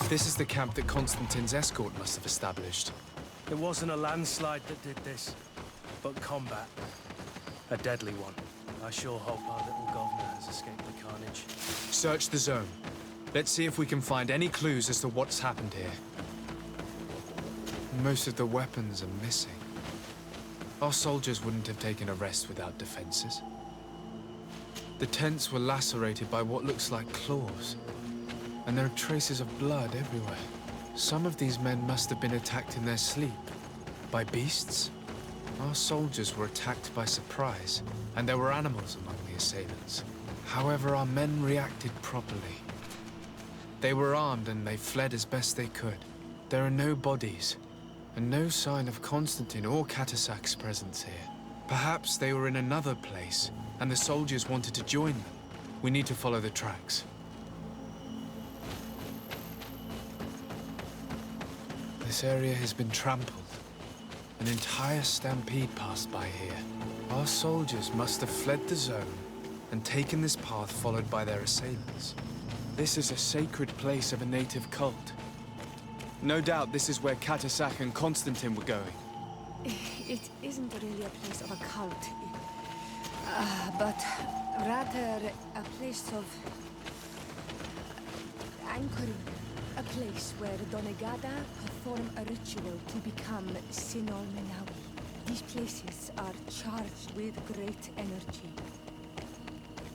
This is the camp that Constantin's escort must have established. It wasn't a landslide that did this, but combat. A deadly one. I sure hope our little governor has escaped the carnage. Search the zone. Let's see if we can find any clues as to what's happened here. Most of the weapons are missing. Our soldiers wouldn't have taken a rest without defenses. The tents were lacerated by what looks like claws, and there are traces of blood everywhere. Some of these men must have been attacked in their sleep. By beasts? Our soldiers were attacked by surprise, and there were animals among the assailants. However, our men reacted properly. They were armed and they fled as best they could. There are no bodies, and no sign of Constantin or Catasac's presence here. Perhaps they were in another place, and the soldiers wanted to join them. We need to follow the tracks. This area has been trampled. An entire stampede passed by here. Our soldiers must have fled the zone and taken this path followed by their assailants. This is a sacred place of a native cult. No doubt this is where Catasac and Constantin were going. It isn't really a place of a cult, but rather a place of anchoring. A place where Donegada perform a ritual to become Sinol Menawi. These places are charged with great energy.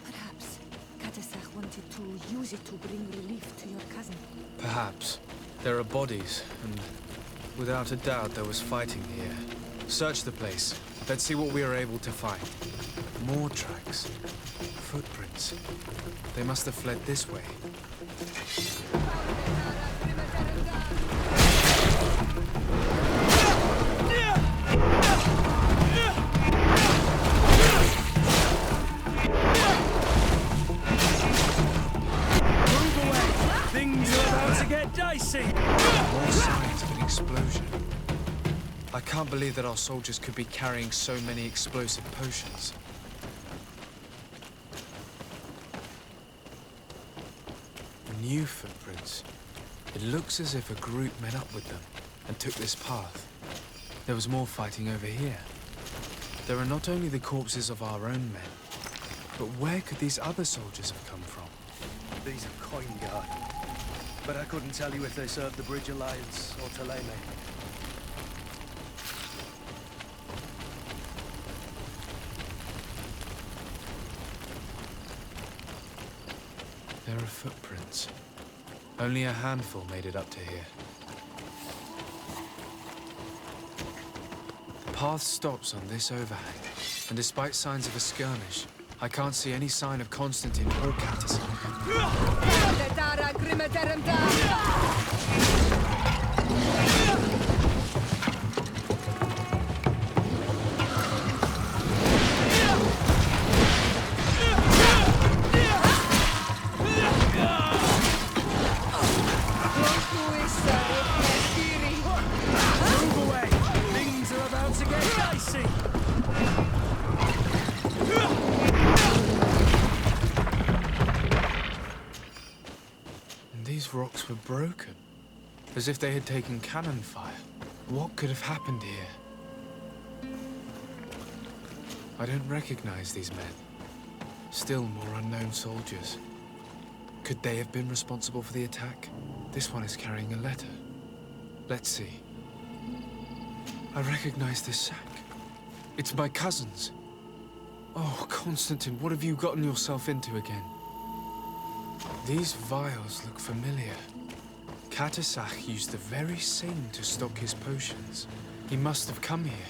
Perhaps Catasac wanted to use it to bring relief to your cousin. Perhaps. There are bodies, and without a doubt there was fighting here. Search the place. Let's see what we are able to find. More tracks. Footprints. They must have fled this way. More signs of an explosion. I can't believe that our soldiers could be carrying so many explosive potions. New footprints. It looks as if a group met up with them and took this path. There was more fighting over here. There are not only the corpses of our own men, but where could these other soldiers have come from? These are coin guard. But I couldn't tell you if they served the Bridge Alliance or Taleme. There are footprints. Only a handful made it up to here. The path stops on this overhang, and despite signs of a skirmish, I can't see any sign of Constantin or Catasac. Move away! Things are about to get dicey! These rocks were broken, as if they had taken cannon fire. What could have happened here? I don't recognize these men. Still more unknown soldiers. Could they have been responsible for the attack? This one is carrying a letter. Let's see. I recognize this sack. It's my cousin's. Oh, Constantin, what have you gotten yourself into again? These vials look familiar. Catasac used the very same to stock his potions. He must have come here.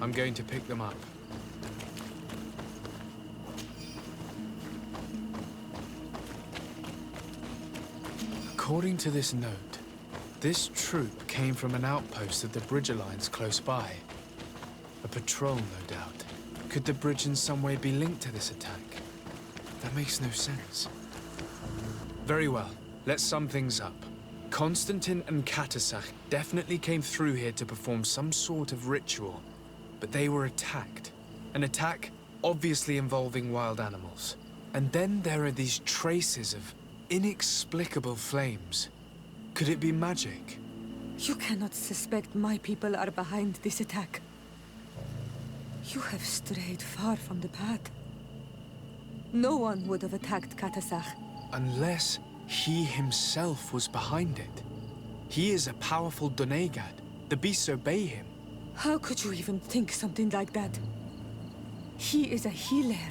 I'm going to pick them up. According to this note, this troop came from an outpost of the Bridge Alliance close by. A patrol, no doubt. Could the bridge in some way be linked to this attack? That makes no sense. Very well, let's sum things up. Constantin and Catasac definitely came through here to perform some sort of ritual, but they were attacked. An attack obviously involving wild animals. And then there are these traces of inexplicable flames. Could it be magic? You cannot suspect my people are behind this attack. You have strayed far from the path. No one would have attacked Katasach. Unless he himself was behind it. He is a powerful Donegad. The beasts obey him. How could you even think something like that? He is a healer.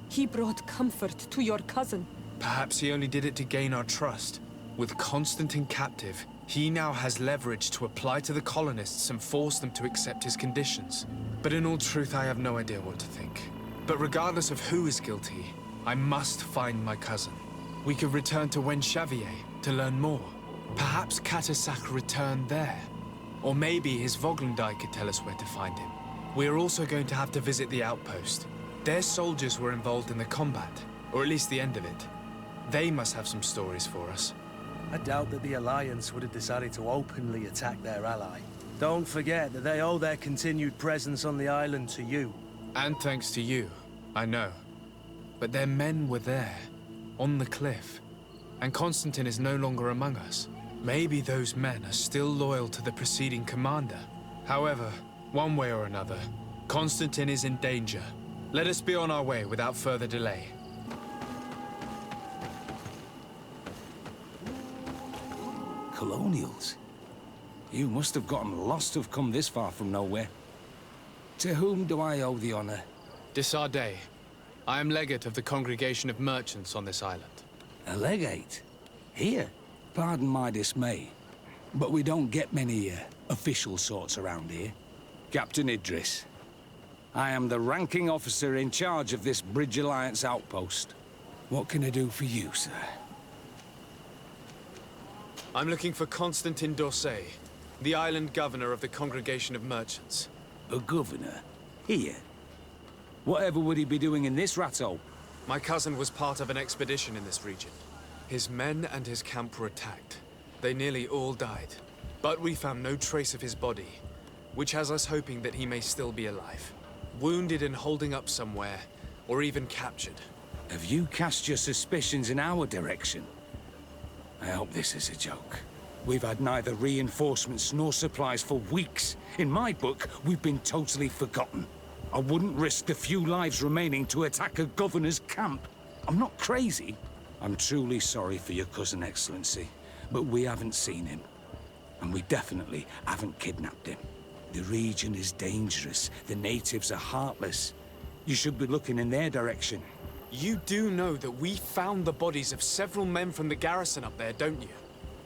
He brought comfort to your cousin. Perhaps he only did it to gain our trust. With Constantine captive, he now has leverage to apply to the colonists and force them to accept his conditions. But in all truth, I have no idea what to think. But regardless of who is guilty, I must find my cousin. We could return to Wen Xavier to learn more. Perhaps Katasach returned there. Or maybe his Voglundai could tell us where to find him. We are also going to have to visit the outpost. Their soldiers were involved in the combat, or at least the end of it. They must have some stories for us. I doubt that the Alliance would have decided to openly attack their ally. Don't forget that they owe their continued presence on the island to you. And thanks to you, I know. But their men were there, on the cliff. And Constantine is no longer among us. Maybe those men are still loyal to the preceding commander. However, one way or another, Constantine is in danger. Let us be on our way without further delay. Colonials? You must have gotten lost to have come this far from nowhere. To whom do I owe the honor? Desardet. I am legate of the Congregation of Merchants on this island. A legate? Here? Pardon my dismay, but we don't get many official sorts around here. Captain Idris. I am the ranking officer in charge of this Bridge Alliance outpost. What can I do for you, sir? I'm looking for Constantin d'Orsay, the island governor of the Congregation of Merchants. A governor? Here? Whatever would he be doing in this rattle? My cousin was part of an expedition in this region. His men and his camp were attacked. They nearly all died. But we found no trace of his body, which has us hoping that he may still be alive. Wounded and holding up somewhere, or even captured. Have you cast your suspicions in our direction? I hope this is a joke. We've had neither reinforcements nor supplies for weeks. In my book, we've been totally forgotten. I wouldn't risk the few lives remaining to attack a governor's camp. I'm not crazy. I'm truly sorry for your cousin, Excellency, but we haven't seen him. And we definitely haven't kidnapped him. The region is dangerous. The natives are heartless. You should be looking in their direction. You do know that we found the bodies of several men from the garrison up there, don't you?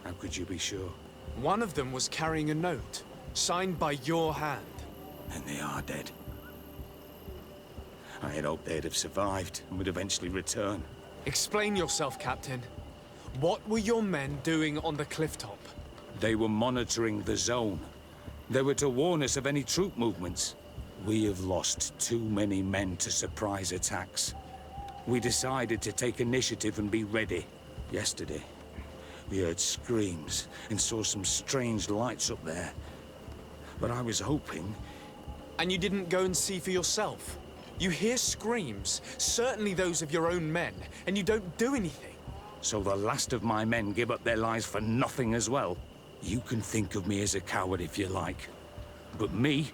How could you be sure? One of them was carrying a note, signed by your hand. And they are dead. I had hoped they'd have survived and would eventually return. Explain yourself, Captain. What were your men doing on the clifftop? They were monitoring the zone. They were to warn us of any troop movements. We have lost too many men to surprise attacks. We decided to take initiative and be ready. Yesterday, we heard screams and saw some strange lights up there. But I was hoping... And you didn't go and see for yourself? You hear screams, certainly those of your own men, and you don't do anything. So the last of my men give up their lives for nothing as well? You can think of me as a coward if you like. But me,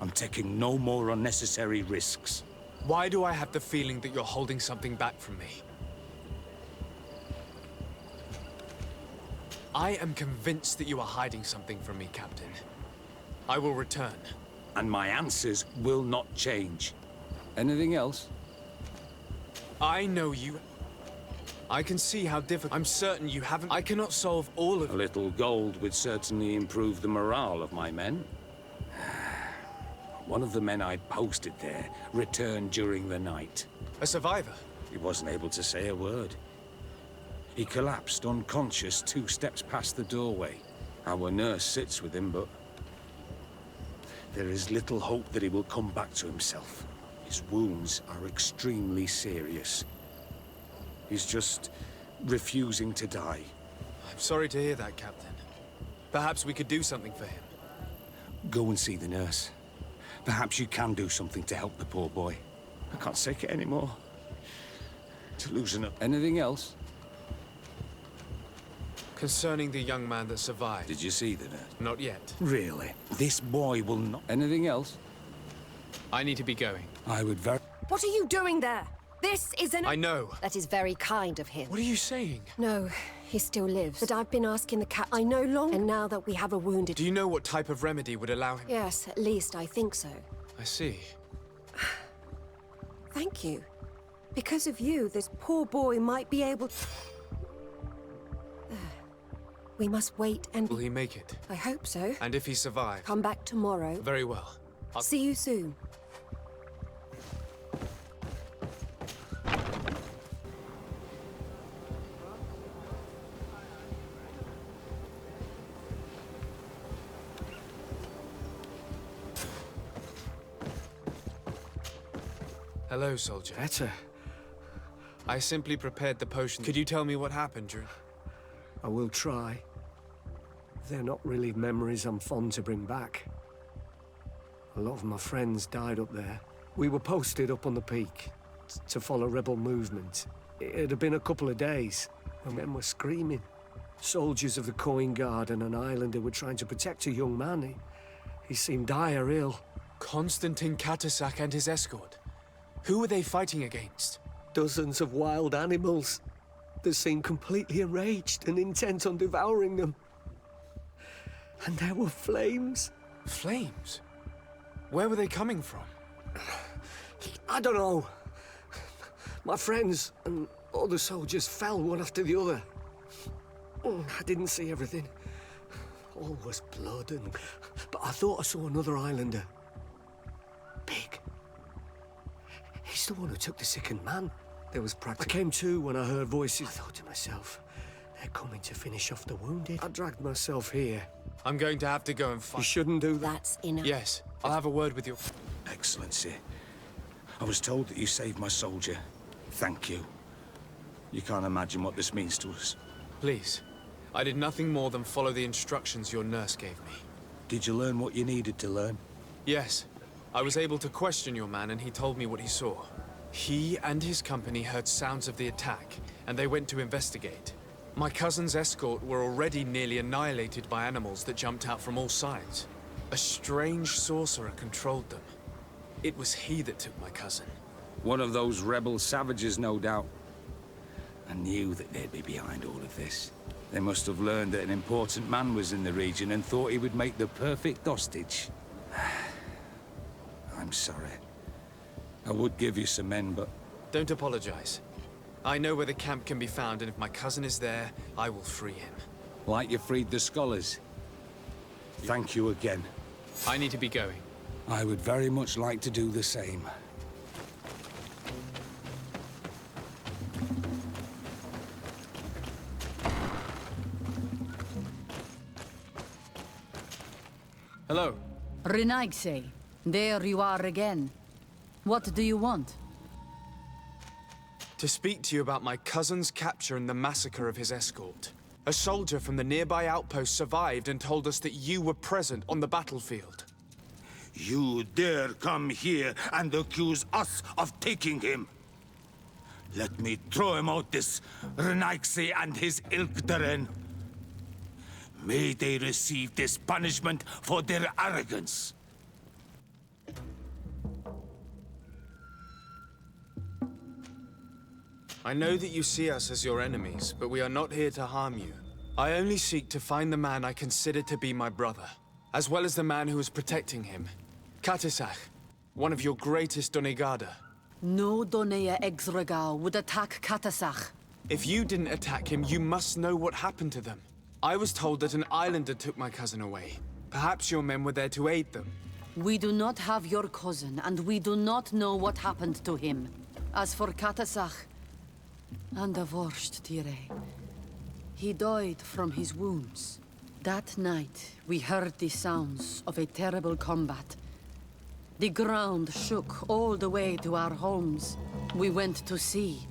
I'm taking no more unnecessary risks. Why do I have the feeling that you're holding something back from me? I am convinced that you are hiding something from me, Captain. I will return. And my answers will not change. Anything else? I know you. I can see how difficult. I'm certain you haven't. I cannot solve all of A it. little gold would certainly improve the morale of my men. One of the men I'd posted there returned during the night. A survivor? He wasn't able to say a word. He collapsed unconscious 2 steps past the doorway. Our nurse sits with him, but there is little hope that he will come back to himself. His wounds are extremely serious. He's just refusing to die. I'm sorry to hear that, Captain. Perhaps we could do something for him. Go and see the nurse. Perhaps you can do something to help the poor boy. I can't take it anymore. To lose enough. Anything else? Concerning the young man that survived. Did you see the nurse? Not yet. Really? This boy will not... Anything else? I need to be going. I would very... What are you doing there? This is an... I know. That is very kind of him. What are you saying? No, he still lives. But I've been asking the cat. I no longer... And now that we have a wounded... Do you know what type of remedy would allow him? Yes, at least I think so. I see. Thank you. Because of you, this poor boy might be able... We must wait and... Will he make it? I hope so. And if he survives? Come back tomorrow. Very well. See you soon. Hello, soldier. Better. I simply prepared the potion. Could you tell me what happened, Drew? I will try. They're not really memories I'm fond to bring back. A lot of my friends died up there. We were posted up on the peak to follow rebel movement. It had been a couple of days, and men were screaming. Soldiers of the Coin Guard and an islander were trying to protect a young man. He seemed dire ill. Constantin Katasak and his escort. Who were they fighting against? Dozens of wild animals. They seemed completely enraged and intent on devouring them. And there were flames. Flames? Where were they coming from? I don't know. My friends and other soldiers fell one after the other. I didn't see everything. All was blood and... But I thought I saw another islander. Big. He's the one who took the sickened man. There was practice. I came to when I heard voices. I thought to myself, they're coming to finish off the wounded. I dragged myself here. I'm going to have to go and fight. You shouldn't do that. That's enough. Yes, I'll have a word with your... Excellency, I was told that you saved my soldier. Thank you. You can't imagine what this means to us. Please. I did nothing more than follow the instructions your nurse gave me. Did you learn what you needed to learn? Yes. I was able to question your man and he told me what he saw. He and his company heard sounds of the attack, and they went to investigate. My cousin's escort were already nearly annihilated by animals that jumped out from all sides. A strange sorcerer controlled them. It was he that took my cousin. One of those rebel savages, no doubt. I knew that they'd be behind all of this. They must have learned that an important man was in the region and thought he would make the perfect hostage. I'm sorry. I would give you some men, but... Don't apologize. I know where the camp can be found, and if my cousin is there, I will free him. Like you freed the scholars. Thank you again. I need to be going. I would very much like to do the same. Hello. Renaigse, there you are again. What do you want? To speak to you about my cousin's capture and the massacre of his escort. A soldier from the nearby outpost survived and told us that you were present on the battlefield. You dare come here and accuse us of taking him? Let me throw him out this Renaigse and his Ilkteren. May they receive this punishment for their arrogance. I know that you see us as your enemies, but we are not here to harm you. I only seek to find the man I consider to be my brother, as well as the man who is protecting him. Katisach, one of your greatest Donegada. No Donea Exregao would attack Katasach. If you didn't attack him, you must know what happened to them. I was told that an islander took my cousin away. Perhaps your men were there to aid them. We do not have your cousin, and we do not know what happened to him. As for Katasach, and the worst, Tire, he died from his wounds. That night, we heard the sounds of a terrible combat. The ground shook all the way to our homes. We went to see,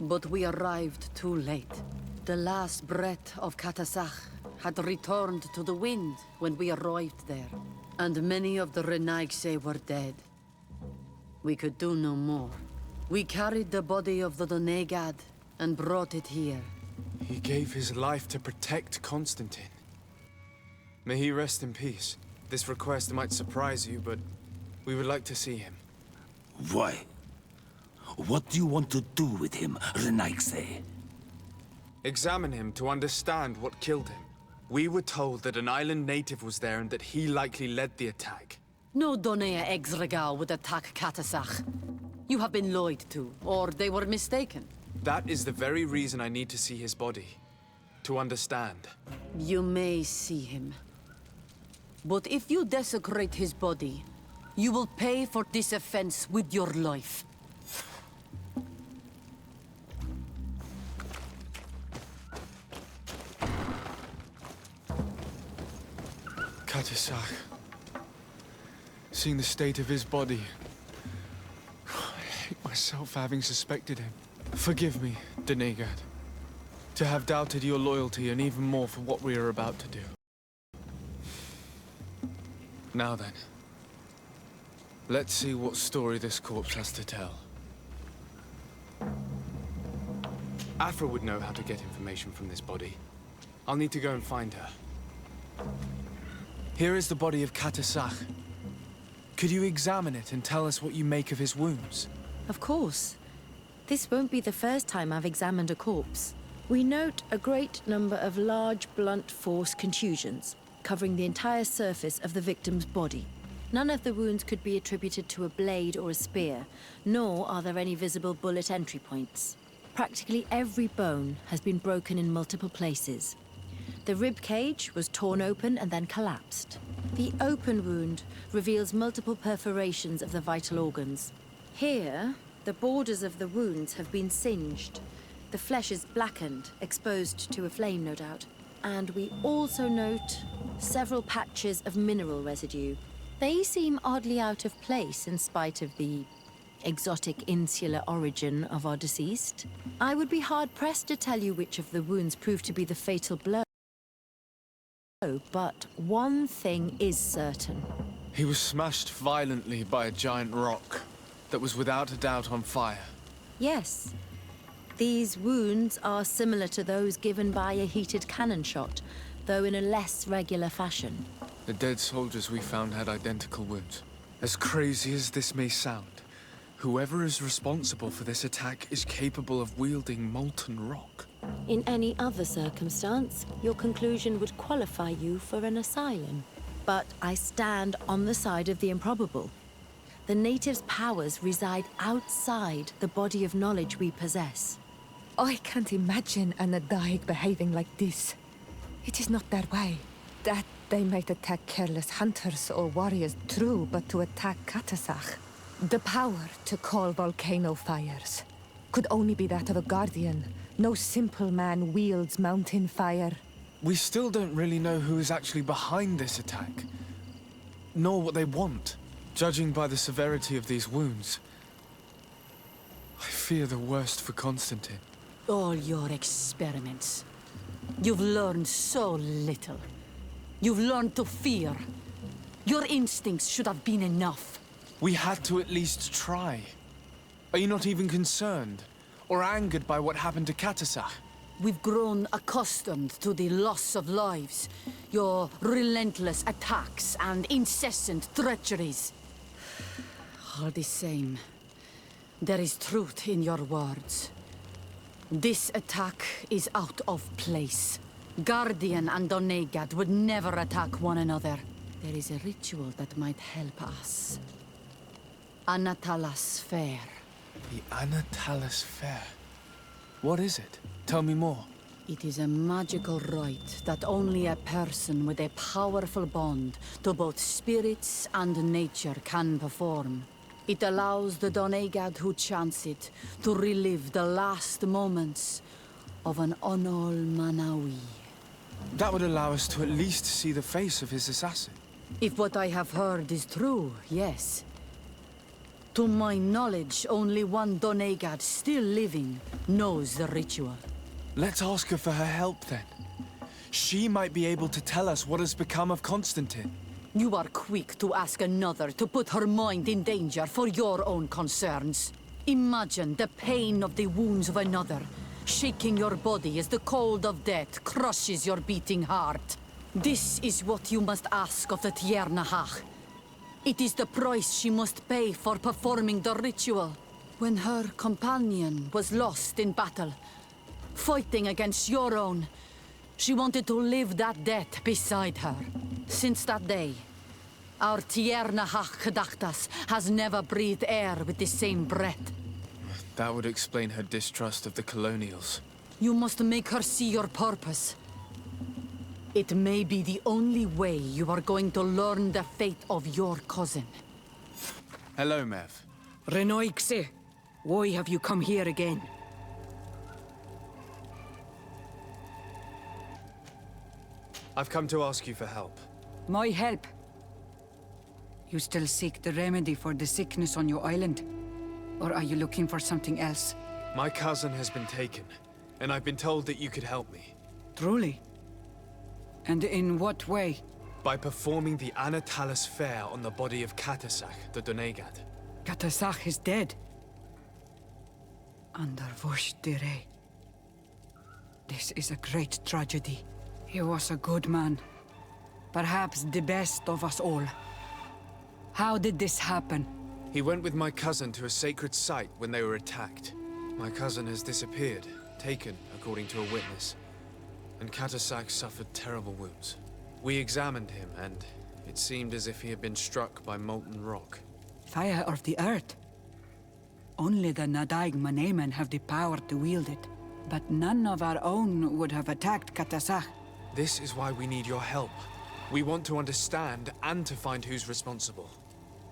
but we arrived too late. The last breath of Katasach had returned to the wind when we arrived there, and many of the Renaigse were dead. We could do no more. We carried the body of the Donegad and brought it here. He gave his life to protect Constantine. May he rest in peace. This request might surprise you, but we would like to see him. Why? What do you want to do with him, Renaigse? Examine him to understand what killed him. We were told that an island native was there and that he likely led the attack. No Donea Exregal would attack Katasach. You have been lied to, or they were mistaken. That is the very reason I need to see his body. To understand. You may see him. But if you desecrate his body, you will pay for this offense with your life. Katasach. Seeing the state of his body, I hate myself for having suspected him. Forgive me, Donegad, to have doubted your loyalty and even more for what we are about to do. Now then, let's see what story this corpse has to tell. Afra would know how to get information from this body. I'll need to go and find her. Here is the body of Katasach. Could you examine it and tell us what you make of his wounds? Of course. This won't be the first time I've examined a corpse. We note a great number of large, blunt force contusions, covering the entire surface of the victim's body. None of the wounds could be attributed to a blade or a spear, nor are there any visible bullet entry points. Practically every bone has been broken in multiple places. The rib cage was torn open and then collapsed. The open wound reveals multiple perforations of the vital organs. Here, the borders of the wounds have been singed. The flesh is blackened, exposed to a flame, no doubt. And we also note several patches of mineral residue. They seem oddly out of place in spite of the exotic insular origin of our deceased. I would be hard-pressed to tell you which of the wounds proved to be the fatal blow. But one thing is certain. He was smashed violently by a giant rock that was without a doubt on fire. Yes. These wounds are similar to those given by a heated cannon shot, though in a less regular fashion. The dead soldiers we found had identical wounds. As crazy as this may sound, whoever is responsible for this attack is capable of wielding molten rock. In any other circumstance, your conclusion would qualify you for an asylum. But I stand on the side of the improbable. The natives' powers reside outside the body of knowledge we possess. I can't imagine an Adaig behaving like this. It is not their way. That they might attack careless hunters or warriors, true, but to attack Katasach, the power to call volcano fires, could only be that of a guardian. No simple man wields mountain fire. We still don't really know who is actually behind this attack, nor what they want. Judging by the severity of these wounds, I fear the worst for Constantine. All your experiments. You've learned so little. You've learned to fear. Your instincts should have been enough. We had to at least try. Are you not even concerned or angered by what happened to Katasach? We've grown accustomed to the loss of lives, your relentless attacks and incessant treacheries. All the same, there is truth in your words. This attack is out of place. Guardian and Donegad would never attack one another. There is a ritual that might help us. Anatalas Fair. The Anatalas Fair. What is it? Tell me more. It is a magical rite that only a person with a powerful bond to both spirits and nature can perform. It allows the Donegad who chants it to relive the last moments of an Onol Manawi. That would allow us to at least see the face of his assassin. If what I have heard is true, yes. To my knowledge, only one Donegad still living knows the ritual. Let's ask her for her help then. She might be able to tell us what has become of Constantine. You are quick to ask another to put her mind in danger for your own concerns. Imagine the pain of the wounds of another, shaking your body as the cold of death crushes your beating heart. This is what you must ask of the Tiernahach. It is the price she must pay for performing the ritual. When her companion was lost in battle, fighting against your own, she wanted to live that death beside her. Since that day, our Tiernahach Kadachtas has never breathed air with the same breath. That would explain her distrust of the colonials. You must make her see your purpose. It may be the only way you are going to learn the fate of your cousin. Hello, Mev. Renoixe, why have you come here again? I've come to ask you for help. My help? You still seek the remedy for the sickness on your island? Or are you looking for something else? My cousin has been taken, and I've been told that you could help me. Truly? And in what way? By performing the Anatalis fair on the body of Katasach, the Donegat. Katasach is dead. Under Voshtire. This is a great tragedy. He was a good man. Perhaps the best of us all. How did this happen? He went with my cousin to a sacred site when they were attacked. My cousin has disappeared, taken, according to a witness. And Katasach suffered terrible wounds. We examined him, and it seemed as if he had been struck by molten rock. Fire of the earth. Only the Nadaig Manemen have the power to wield it. But none of our own would have attacked Katasach. This is why we need your help. We want to understand and to find who's responsible.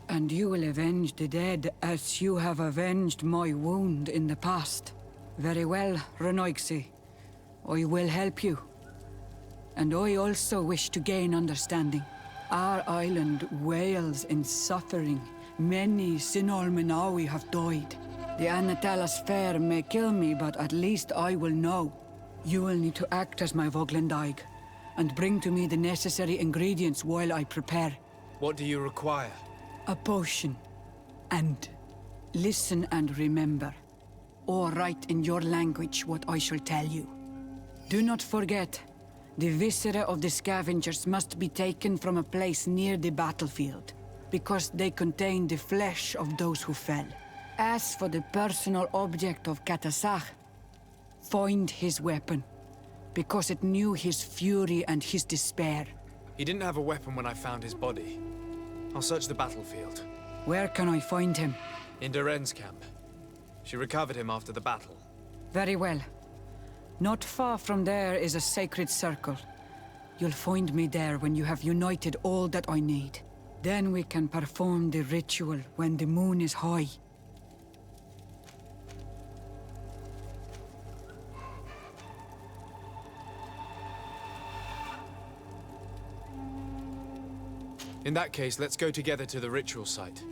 And you will avenge the dead as you have avenged my wound in the past. Very well, Renoixe. I will help you. And I also wish to gain understanding. Our island wails in suffering. Many Sinolmenawi have died. The Anatalas fair may kill me, but at least I will know. You will need to act as my Voglendaig, and bring to me the necessary ingredients while I prepare. What do you require? A potion. And listen and remember. Or write in your language what I shall tell you. Do not forget, the viscera of the scavengers must be taken from a place near the battlefield, because they contain the flesh of those who fell. As for the personal object of Katasach, find his weapon, because it knew his fury and his despair. He didn't have a weapon when I found his body. I'll search the battlefield. Where can I find him? In Doren's camp. She recovered him after the battle. Very well. Not far from there is a sacred circle. You'll find me there when you have united all that I need. Then we can perform the ritual when the moon is high. In that case, let's go together to the ritual site.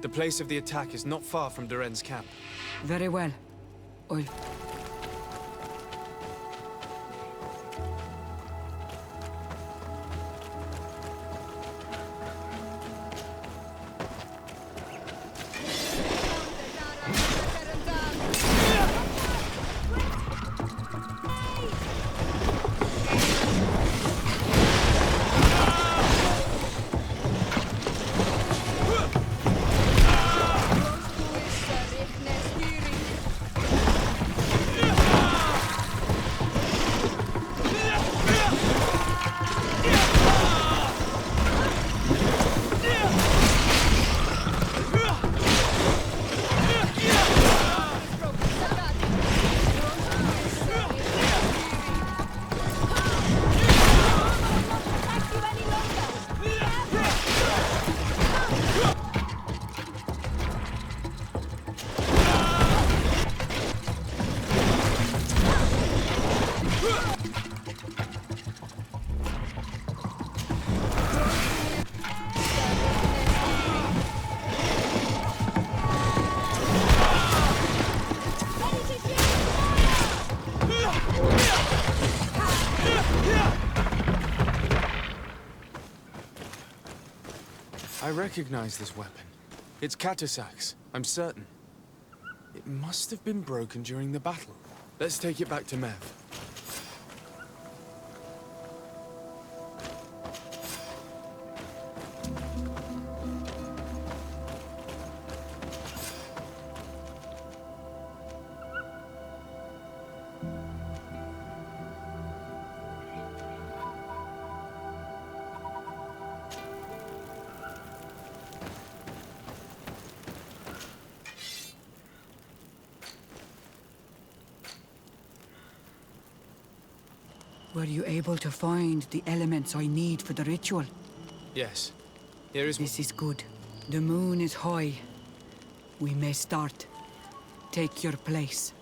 The place of the attack is not far from Doren's camp. Very well. I'll... I recognize this weapon. It's Katasach's, I'm certain. It must have been broken during the battle. Let's take it back to Mev. Were you able to find the elements I need for the ritual? Yes. Here is... This is good. The moon is high. We may start. Take your place.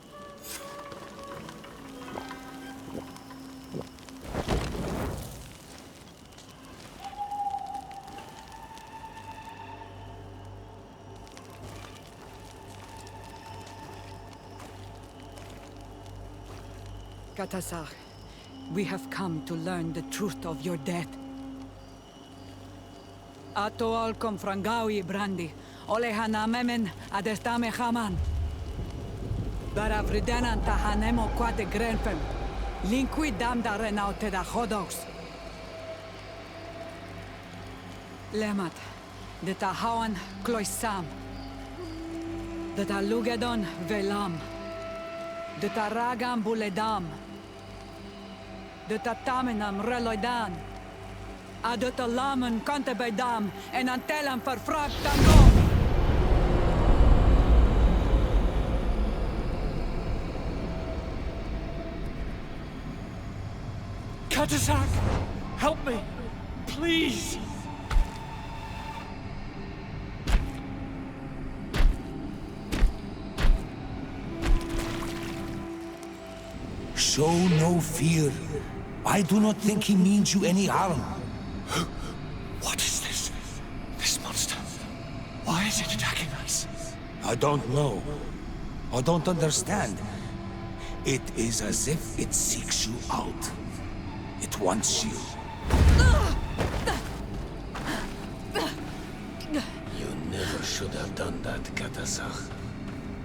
Katasar, we have come to learn the truth of your death. Ato alkom frangawi brandi, olehana memen adestame haman. Daravridenan tahanemo quate grenfem, linqui damda renaute da hodos. Lemat, de tahawan kloisam, de talugedon velam, de taragam buledam, de tatamenam reloidan, adota lamen kantebedam en antelam verfragtango. Katasak! Help me! Please! Show no fear. I do not think he means you any harm. What is this? This monster? Why is it attacking us? I don't know. I don't understand. It is as if it seeks you out. It wants you. You never should have done that, Katasach.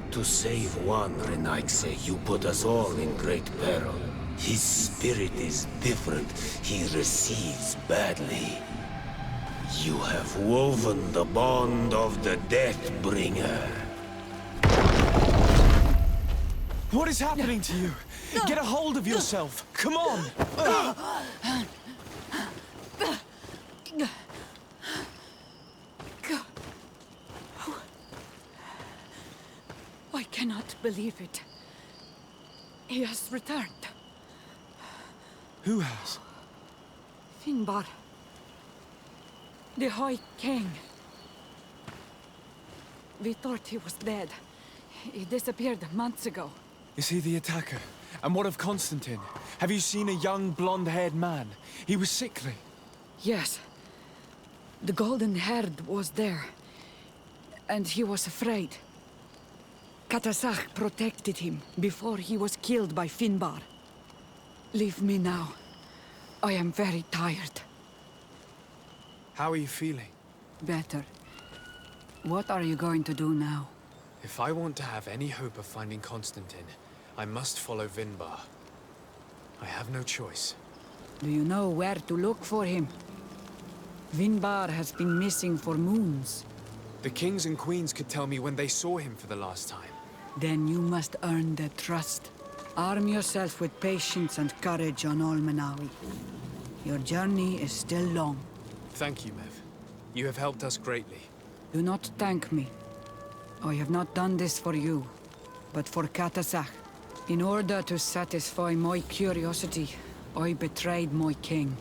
To save one, Renaikse, you put us all in great peril. His spirit is different. He receives badly. You have woven the bond of the Deathbringer. What is happening to you? Get a hold of yourself! Come on! I cannot believe it. He has returned. Who has? Finbar. The High King. We thought he was dead. He disappeared months ago. Is he the attacker? And what of Constantine? Have you seen a young, blonde-haired man? He was sickly. Yes. The golden-haired was there. And he was afraid. Katasach protected him before he was killed by Finbar. Leave me now. I am very tired. How are you feeling? Better. What are you going to do now? If I want to have any hope of finding Constantine, I must follow Vinbar. I have no choice. Do you know where to look for him? Vinbar has been missing for moons. The kings and queens could tell me when they saw him for the last time. Then you must earn their trust. Arm yourself with patience and courage on Olmenawi. Your journey is still long. Thank you, Mev. You have helped us greatly. Do not thank me. I have not done this for you, but for Katasach. In order to satisfy my curiosity, I betrayed my king.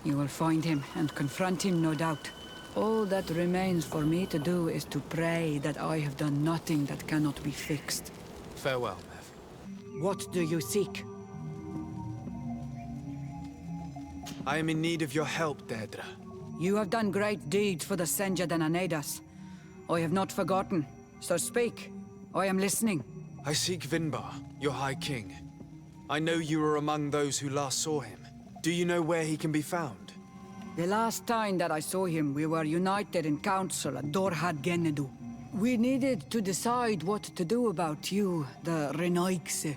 You will find him and confront him, no doubt. All that remains for me to do is to pray that I have done nothing that cannot be fixed. Farewell, Mev. What do you seek? I am in need of your help, Deirdre. You have done great deeds for the Senjad and Anedas. I have not forgotten, so speak. I am listening. I seek Vinbar, your High King. I know you were among those who last saw him. Do you know where he can be found? The last time that I saw him, we were united in council at Dorhad Genedu. We needed to decide what to do about you, the Renoixe,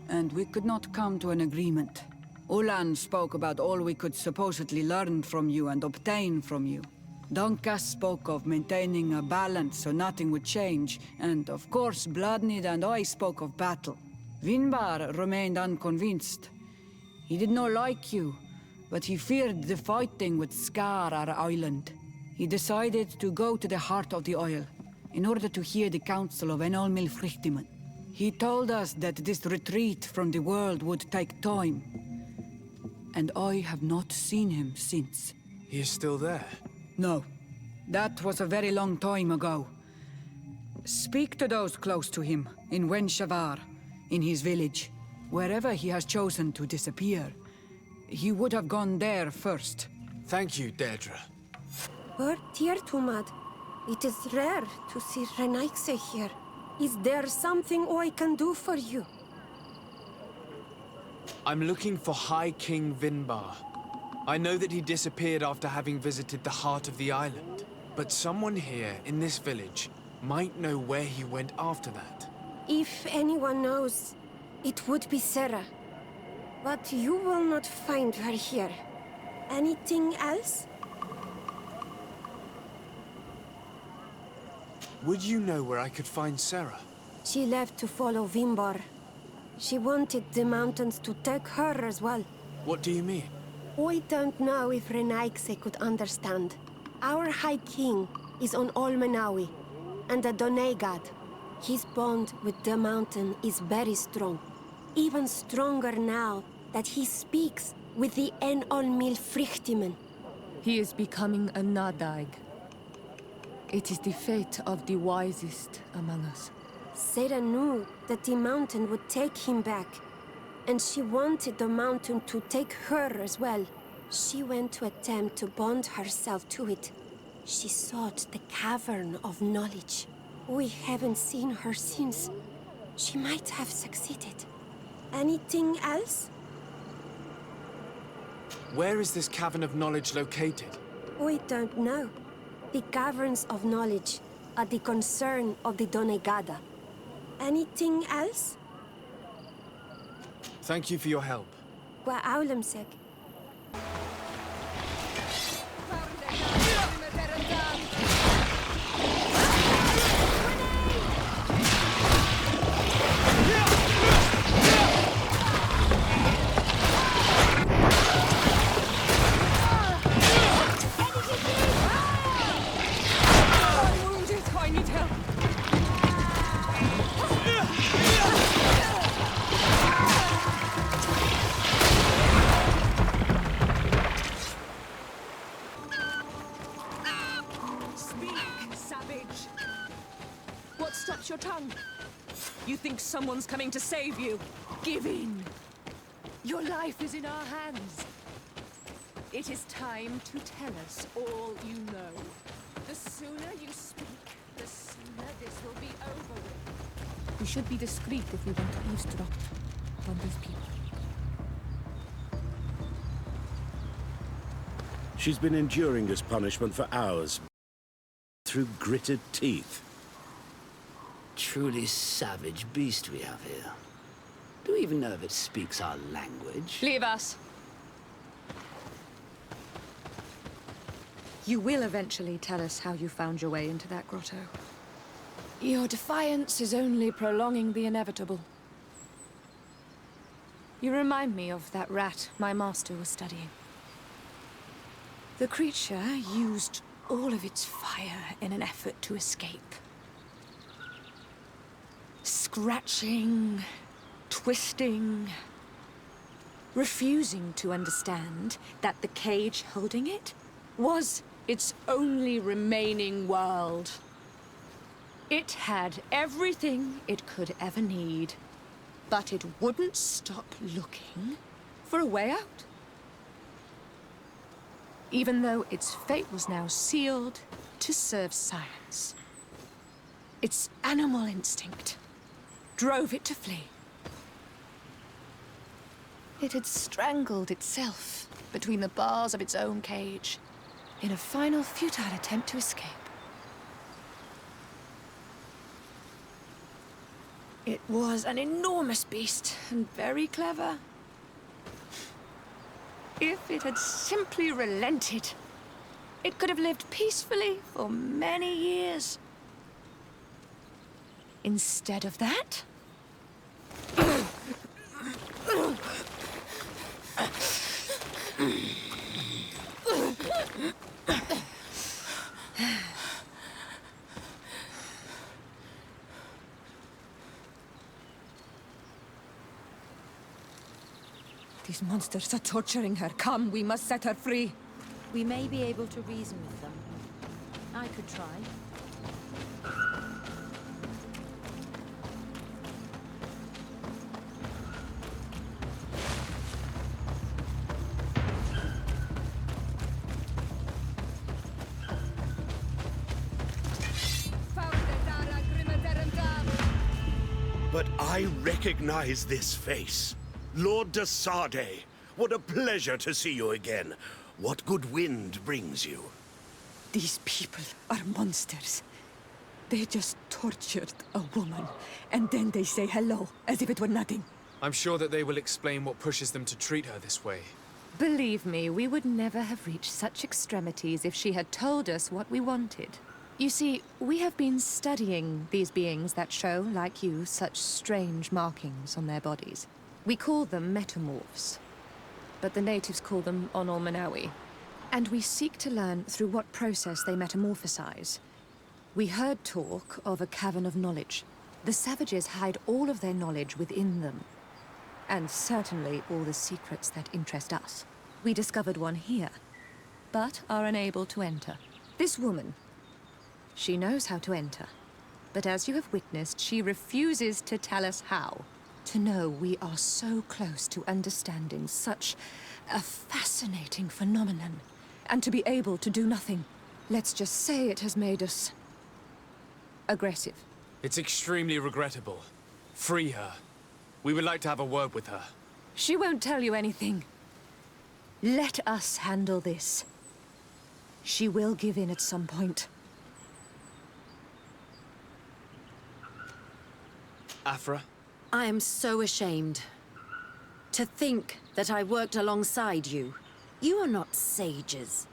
and we could not come to an agreement. Ulan spoke about all we could supposedly learn from you and obtain from you. Donkas spoke of maintaining a balance so nothing would change, and of course Bloodnid and I spoke of battle. Vinbar remained unconvinced. He did not like you, but he feared the fighting would scar our island. He decided to go to the heart of the Isle, in order to hear the counsel of Enolmil Frichtiman. He told us that this retreat from the world would take time, and I have not seen him since. He is still there? No. That was a very long time ago. Speak to those close to him, in Wenshavar, in his village. Wherever he has chosen to disappear, he would have gone there first. Thank you, Deirdre. Dear Tumad, it is rare to see Renoixe here. Is there something I can do for you? I'm looking for High King Vinbar. I know that he disappeared after having visited the heart of the island. But someone here, in this village, might know where he went after that. If anyone knows, it would be Sarah. But you will not find her here. Anything else? Would you know where I could find Sarah? She left to follow Vinbar. She wanted the mountains to take her as well. What do you mean? I don't know if Renoixe could understand. Our High King is on Olmenawi, and the Donegad. His bond with the mountain is very strong. Even stronger now that he speaks with the Enolmil Frichtiman. He is becoming a Nadaig. It is the fate of the wisest among us. Sarah knew that the mountain would take him back, and she wanted the mountain to take her as well. She went to attempt to bond herself to it. She sought the cavern of knowledge. We haven't seen her since. She might have succeeded. Anything else? Where is this cavern of knowledge located? We don't know. The caverns of knowledge are the concern of the Donegada. Anything else? Thank you for your help. Qua aulemsek. Your tongue. You think someone's coming to save you? Give in. Your life is in our hands. It is time to tell us all you know. The sooner you speak, the sooner this will be over with. We should be discreet if we want to eavesdrop on these people. She's been enduring this punishment for hours, through gritted teeth. Truly savage beast we have here. Do we even know if it speaks our language? Leave us. You will eventually tell us how you found your way into that grotto. Your defiance is only prolonging the inevitable. You remind me of that rat my master was studying. The creature used all of its fire in an effort to escape. Scratching, twisting, refusing to understand that the cage holding it was its only remaining world. It had everything it could ever need, but it wouldn't stop looking for a way out. Even though its fate was now sealed to serve science. Its animal instinct drove it to flee. It had strangled itself between the bars of its own cage in a final futile attempt to escape. It was an enormous beast, and very clever. If it had simply relented, it could have lived peacefully for many years. Instead of that... These monsters are torturing her. Come, we must set her free. We may be able to reason with them. I could try. But I recognize this face. Lord de Sardet, what a pleasure to see you again. What good wind brings you? These people are monsters. They just tortured a woman, and then they say hello, as if it were nothing. I'm sure that they will explain what pushes them to treat her this way. Believe me, we would never have reached such extremities if she had told us what we wanted. You see, we have been studying these beings that show, like you, such strange markings on their bodies. We call them metamorphs, but the natives call them Onol-Manawi. And we seek to learn through what process they metamorphosize. We heard talk of a cavern of knowledge. The savages hide all of their knowledge within them, and certainly all the secrets that interest us. We discovered one here, but are unable to enter. This woman, she knows how to enter, but as you have witnessed, she refuses to tell us how. To know we are so close to understanding such a fascinating phenomenon, and to be able to do nothing. Let's just say it has made us aggressive. It's extremely regrettable. Free her. We would like to have a word with her. She won't tell you anything. Let us handle this. She will give in at some point. Afra? I am so ashamed. To think that I worked alongside you. You are not sages.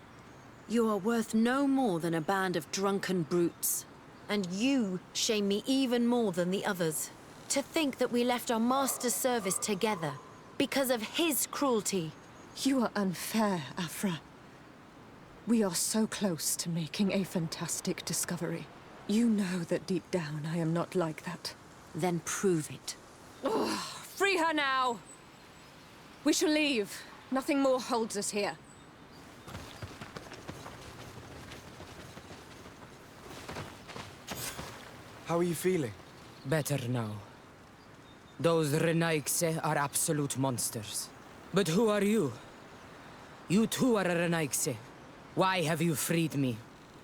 You are worth no more than a band of drunken brutes. And you shame me even more than the others. To think that we left our master's service together because of his cruelty. You are unfair, Afra. We are so close to making a fantastic discovery. You know that deep down I am not like that. Then prove it. Free her now! We shall leave. Nothing more holds us here. How are you feeling? Better now. Those Renaigse are absolute monsters. But who are you? You too are a Renaigse. Why have you freed me?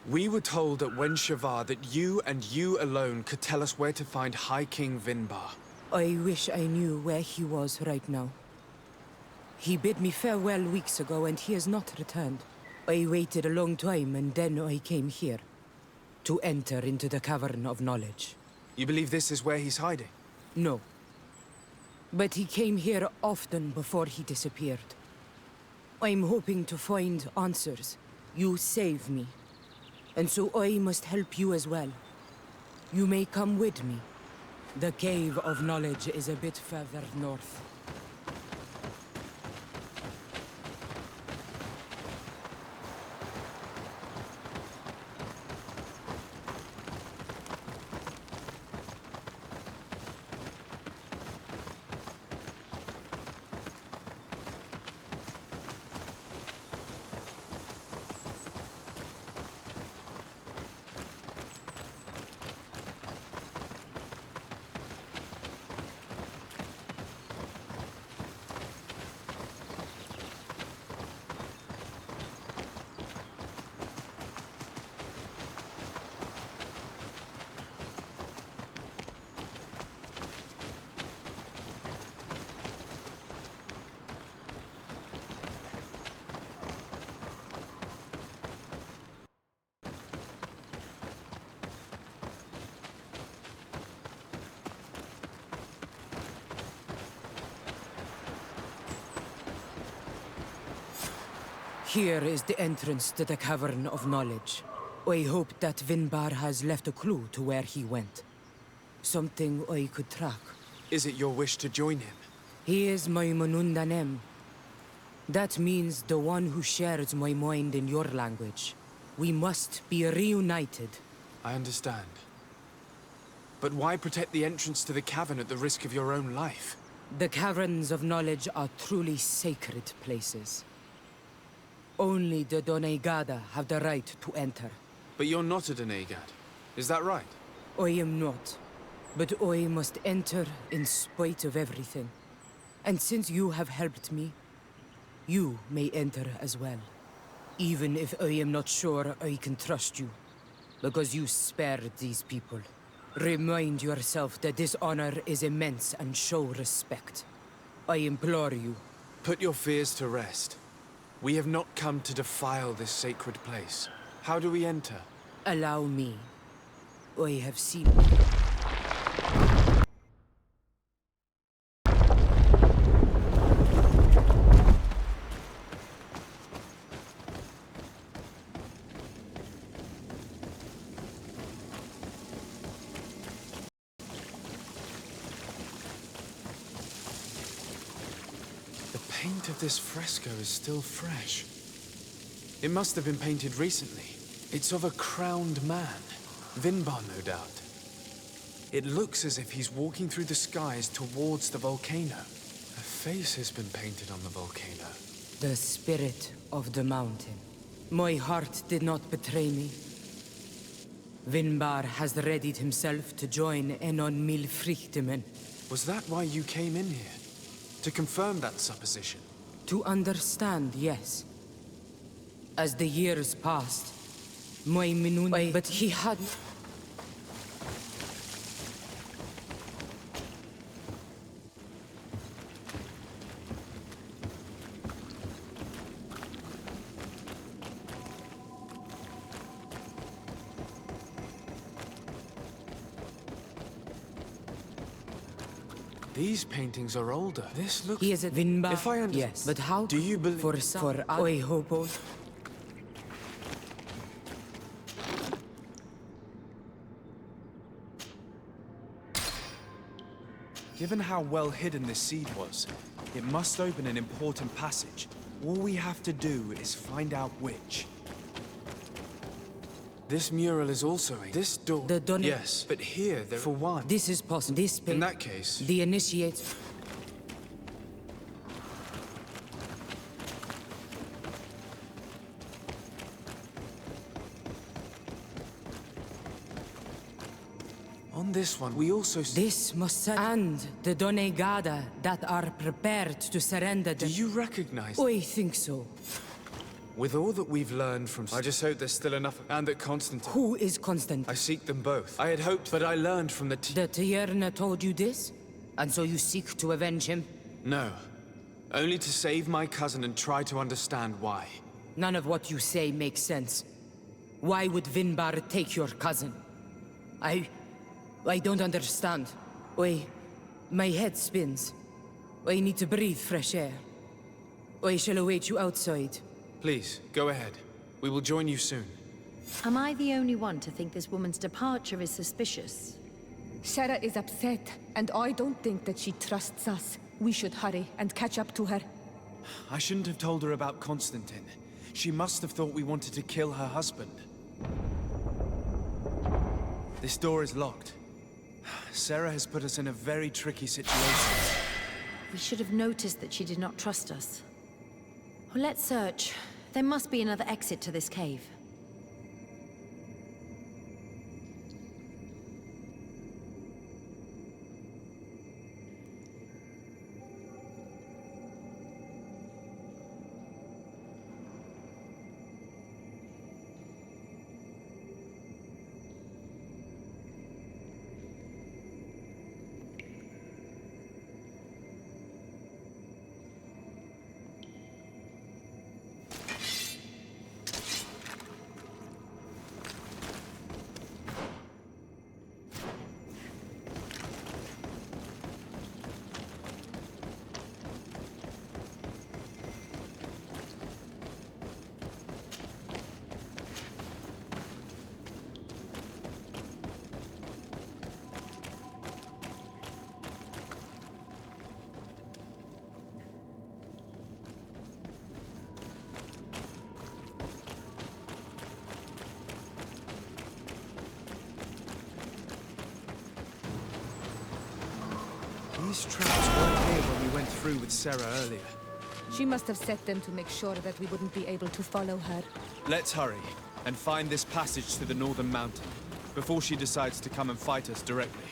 We were told at Wen Shavar that you and you alone could tell us where to find High King Vinbar. I wish I knew where he was right now. He bid me farewell weeks ago and he has not returned. I waited a long time and then I came here. To enter into the Cavern of Knowledge. You believe this is where he's hiding? No. But he came here often before he disappeared. I'm hoping to find answers. You saved me. And so I must help you as well. You may come with me. The Cave of Knowledge is a bit further north. Here is the entrance to the Cavern of Knowledge. I hope that Vinbar has left a clue to where he went. Something I could track. Is it your wish to join him? He is my Manundanem. That means the one who shares my mind in your language. We must be reunited. I understand. But why protect the entrance to the cavern at the risk of your own life? The Caverns of Knowledge are truly sacred places. Only the Doneigada have the right to enter. But you're not a Doneigad. Is that right? I am not. But I must enter in spite of everything. And since you have helped me, you may enter as well. Even if I am not sure I can trust you. Because you spared these people. Remind yourself that this honor is immense and show respect. I implore you. Put your fears to rest. We have not come to defile this sacred place. How do we enter? Allow me. I have seen... The paint of this fresco is still fresh. It must have been painted recently. It's of a crowned man. Vinbar, no doubt. It looks as if he's walking through the skies towards the volcano. A face has been painted on the volcano. The spirit of the mountain. My heart did not betray me. Vinbar has readied himself to join Enon Milfrichtemen. Was that why you came in here? To confirm that supposition? To understand, yes. As the years passed, my Minun... But he had... These paintings are older. This looks... He is a Vinbar. If I understand... Yes, but how... Do you believe... For I hope... Given how well hidden this seed was, it must open an important passage. All we have to do is find out which. This mural is also a... This door... Yes, but here, there... For one... This is possible. This... In that case... The initiates... On this one, we also... This must... And the Doneigada that are prepared to surrender... Do you recognize... I think so. With all that we've learned from... I just hope there's still enough... And that Constantin... Who is Constantin? I seek them both. I had hoped, but I learned from the... The Tierna told you this? And so you seek to avenge him? No. Only to save my cousin and try to understand why. None of what you say makes sense. Why would Vinbar take your cousin? I don't understand. My head spins. I need to breathe fresh air. I shall await you outside. Please, go ahead. We will join you soon. Am I the only one to think this woman's departure is suspicious? Sarah is upset, and I don't think that she trusts us. We should hurry and catch up to her. I shouldn't have told her about Constantin. She must have thought we wanted to kill her husband. This door is locked. Sarah has put us in a very tricky situation. We should have noticed that she did not trust us. Well, let's search. There must be another exit to this cave. These traps weren't here when we went through with Sarah earlier. She must have set them to make sure that we wouldn't be able to follow her. Let's hurry and find this passage to the northern mountain before she decides to come and fight us directly.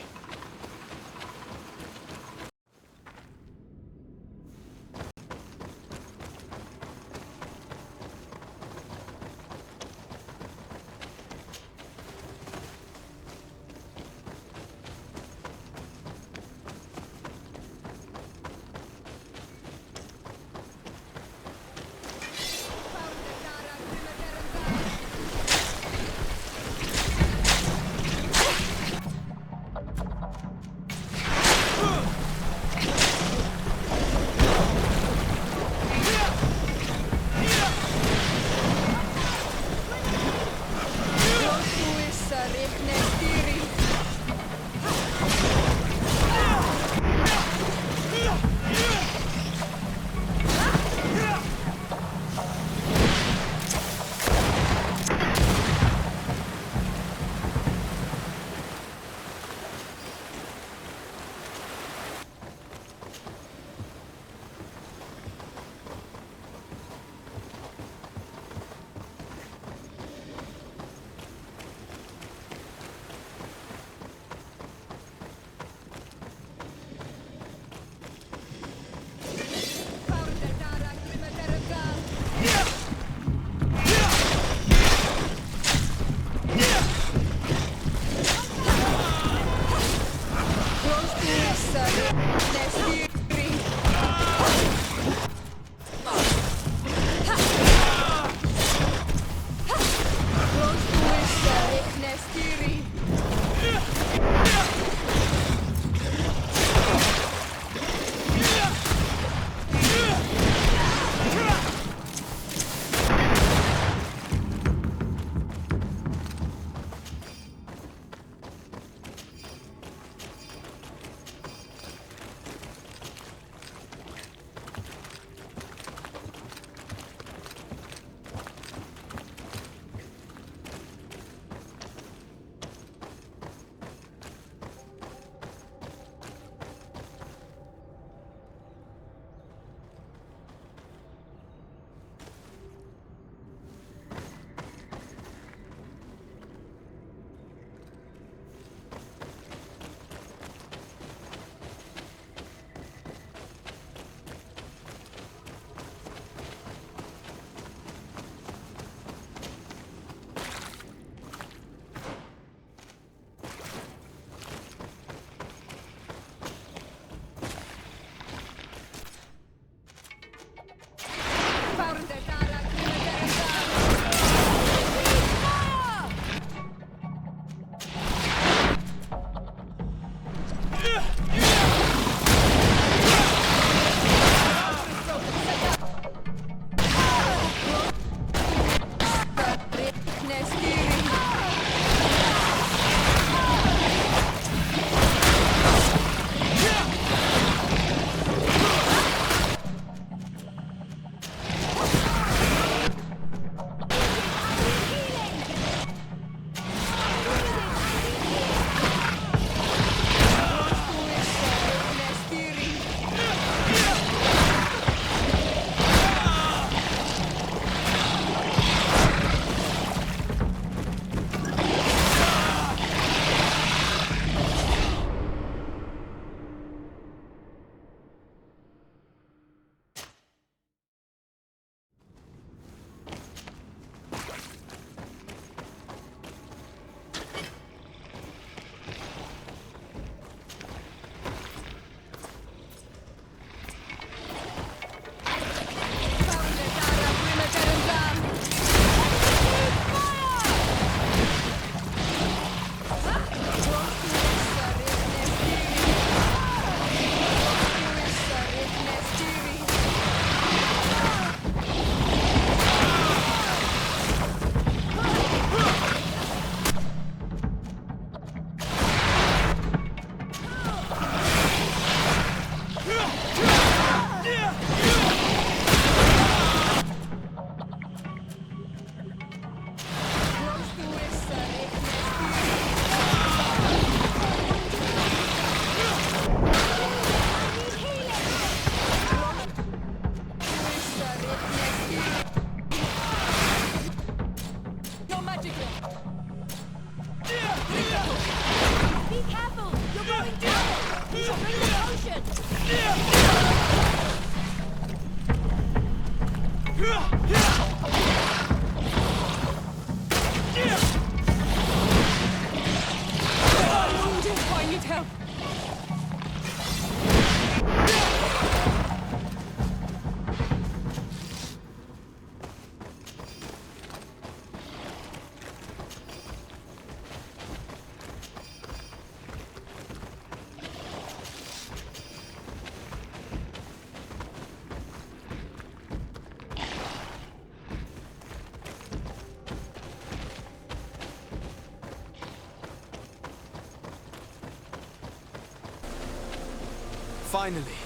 Finally,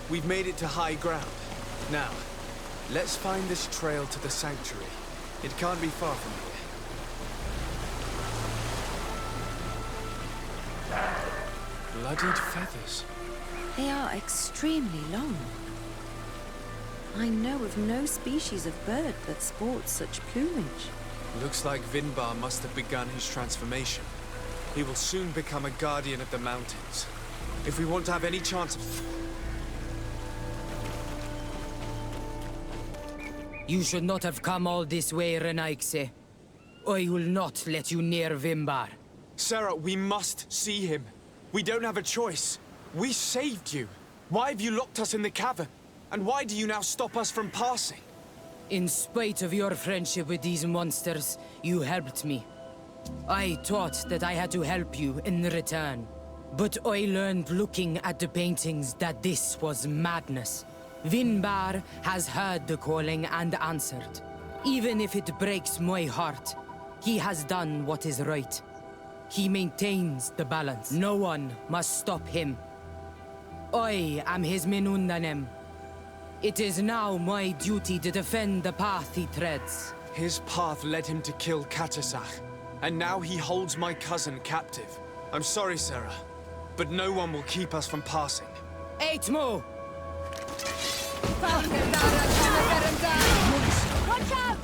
we've made it to high ground. Now, let's find this trail to the sanctuary. It can't be far from here. Bloodied feathers. They are extremely long. I know of no species of bird that sports such plumage. Looks like Vinbar must have begun his transformation. He will soon become a guardian of the mountains. If we want to have any chance of... You should not have come all this way, Renaigse. I will not let you near Vinbar. Sarah, we must see him. We don't have a choice. We saved you. Why have you locked us in the cavern? And why do you now stop us from passing? In spite of your friendship with these monsters, you helped me. I thought that I had to help you in return. But I learned looking at the paintings that this was madness. Vinbar has heard the calling and answered. Even if it breaks my heart, he has done what is right. He maintains the balance. No one must stop him. I am his Menundanem. It is now my duty to defend the path he treads. His path led him to kill Katasach, and now he holds my cousin captive. I'm sorry, Sarah, but no one will keep us from passing. Eitmo! Watch out!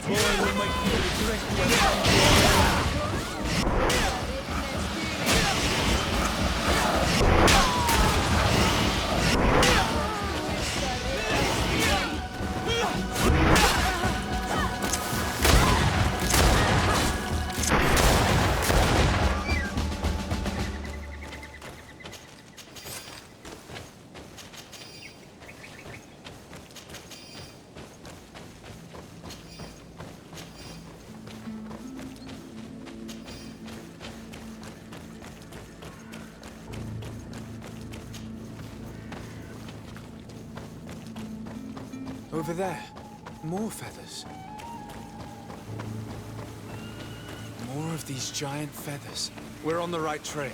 Over there, more feathers. More of these giant feathers. We're on the right trail.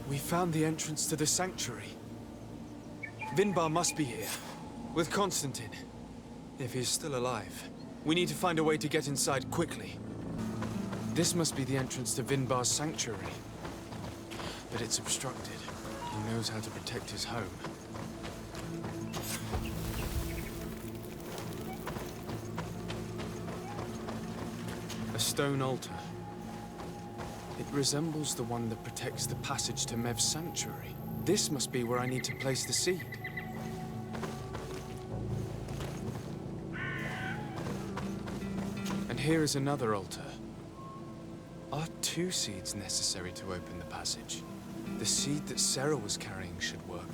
We found the entrance to the sanctuary. Vinbar must be here, with Constantin, if he's still alive. We need to find a way to get inside quickly. This must be the entrance to Vinbar's sanctuary. But it's obstructed. He knows how to protect his home. A stone altar. It resembles the one that protects the passage to Mev's sanctuary. This must be where I need to place the seed. And here is another altar. Are 2 seeds necessary to open the passage? The seed that Sarah was carrying should work.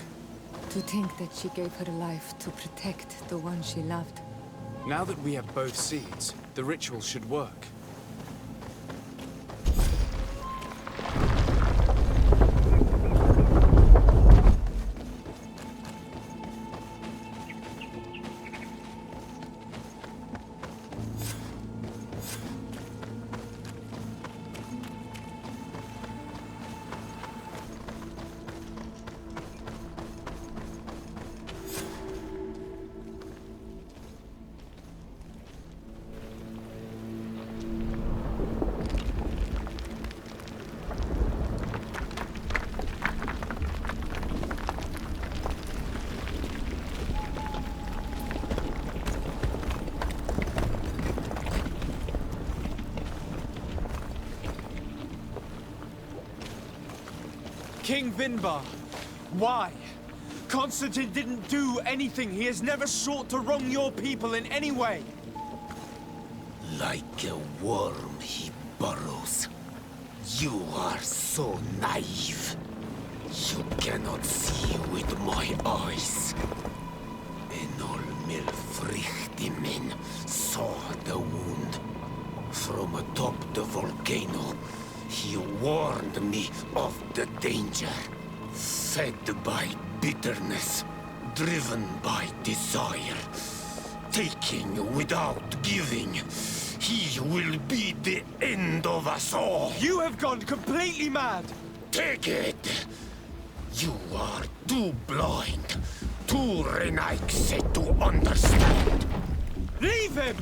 To think that she gave her life to protect the one she loved. Now that we have both seeds, the ritual should work. King Vinbar, why? Constantine didn't do anything. He has never sought to wrong your people in any way. Like a worm he burrows. You are so naive. You cannot see with my eyes. Enol Milfrichtimin saw the wound. From atop the volcano, he warned me of the danger. Fed by bitterness, driven by desire, taking without giving, He will be the end of us all. You have gone completely mad! Take it! You are too blind, too Renaigse to understand. Leave him!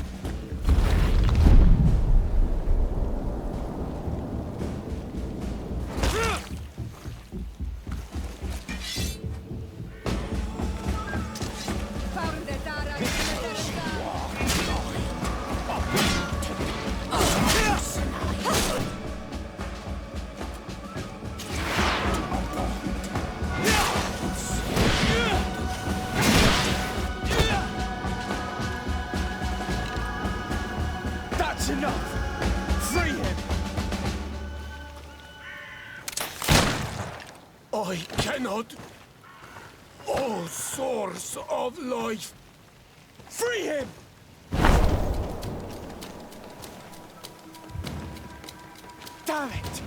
That's enough! Free him! I cannot. O source of life! Free him! Damn it!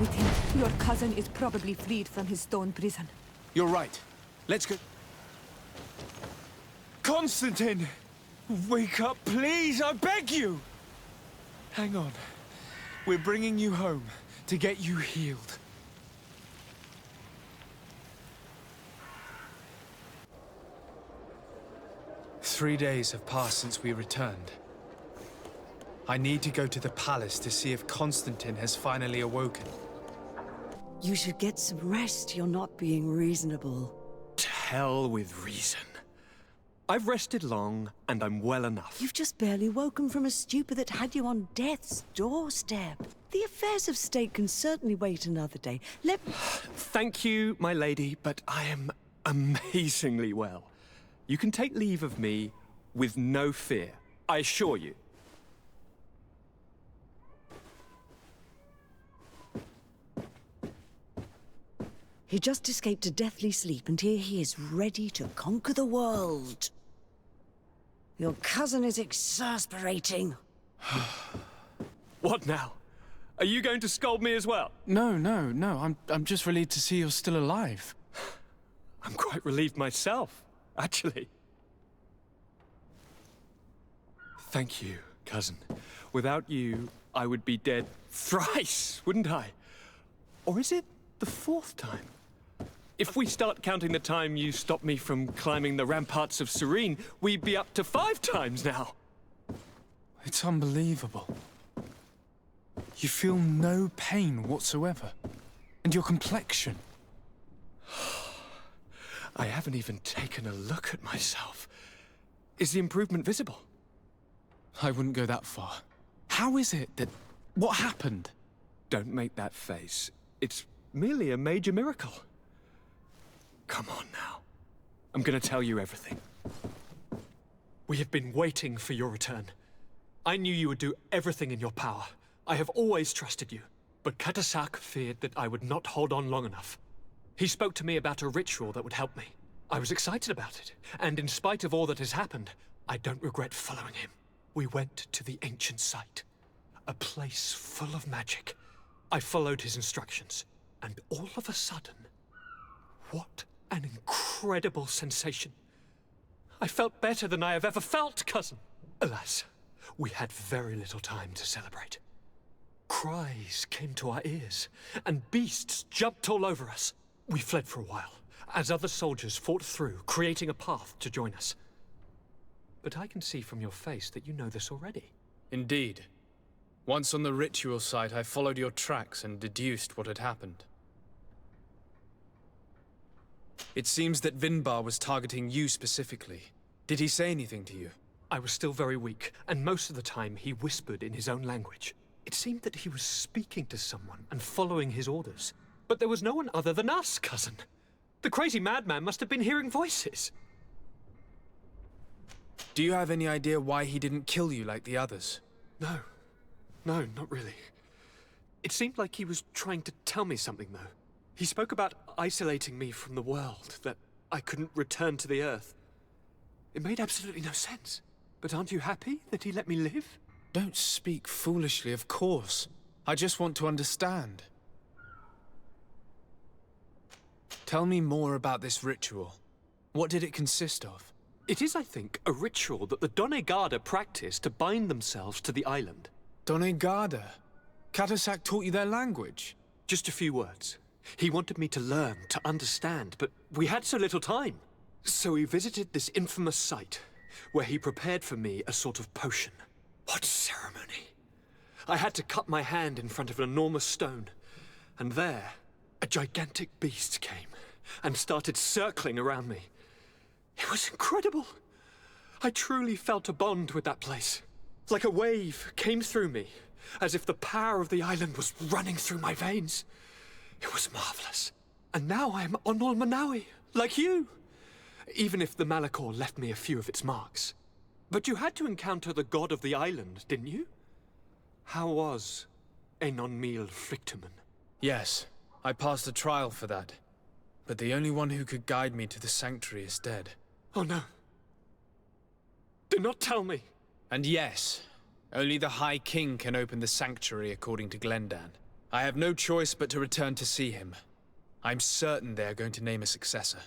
With him. Your cousin is probably freed from his stone prison. You're right. Let's go. Constantine! Wake up, please! I beg you! Hang on. We're bringing you home to get you healed. "3 days have passed since we returned. I need to go to the palace to see if Constantine has finally awoken. You should get some rest. You're not being reasonable. To hell with reason. I've rested long, and I'm well enough. You've just barely woken from a stupor that had you on death's doorstep. The affairs of state can certainly wait another day. Thank you, my lady, but I am amazingly well. You can take leave of me with no fear, I assure you. He just escaped a deathly sleep, and here he is, ready to conquer the world. Your cousin is exasperating. What now? Are you going to scold me as well? No. I'm just relieved to see you're still alive. I'm quite relieved myself, actually. Thank you, cousin. Without you, I would be dead thrice, wouldn't I? Or is it the fourth time? If we start counting the time you stopped me from climbing the ramparts of Serene, we'd be up to 5 times now. It's unbelievable. You feel no pain whatsoever. And your complexion. I haven't even taken a look at myself. Is the improvement visible? I wouldn't go that far. How is it that... What happened? Don't make that face. It's merely a major miracle. Come on now. I'm gonna tell you everything. We have been waiting for your return. I knew you would do everything in your power. I have always trusted you. But Katasak feared that I would not hold on long enough. He spoke to me about a ritual that would help me. I was excited about it. And in spite of all that has happened, I don't regret following him. We went to the ancient site. A place full of magic. I followed his instructions. And all of a sudden... What an incredible sensation. I felt better than I have ever felt, cousin. Alas, we had very little time to celebrate. Cries came to our ears, and beasts jumped all over us. We fled for a while, as other soldiers fought through, creating a path to join us. But I can see from your face that you know this already. Indeed. Once on the ritual site, I followed your tracks and deduced what had happened. It seems that Vinbar was targeting you specifically. Did he say anything to you? I was still very weak, and most of the time he whispered in his own language. It seemed that he was speaking to someone and following his orders. But there was no one other than us, cousin. The crazy madman must have been hearing voices. Do you have any idea why he didn't kill you like the others? No, not really. It seemed like he was trying to tell me something, though. He spoke about isolating me from the world, that I couldn't return to the Earth. It made absolutely no sense. But aren't you happy that he let me live? Don't speak foolishly, of course. I just want to understand. Tell me more about this ritual. What did it consist of? It is, I think, a ritual that the Donegada practice to bind themselves to the island. Donegada? Katasak taught you their language? Just a few words. He wanted me to learn, to understand, but we had so little time. So we visited this infamous site, where he prepared for me a sort of potion. What ceremony! I had to cut my hand in front of an enormous stone, and there, a gigantic beast came and started circling around me. It was incredible. I truly felt a bond with that place. Like a wave came through me, as if the power of the island was running through my veins. It was marvelous. And now I am Onol Manawi, like you. Even if the Malachor left me a few of its marks. But you had to encounter the god of the island, didn't you? How was Enon Mil Frictumen? Yes, I passed a trial for that. But the only one who could guide me to the sanctuary is dead. Oh no. Do not tell me. And yes, only the High King can open the sanctuary according to Glendan. I have no choice but to return to see him. I'm certain they are going to name a successor.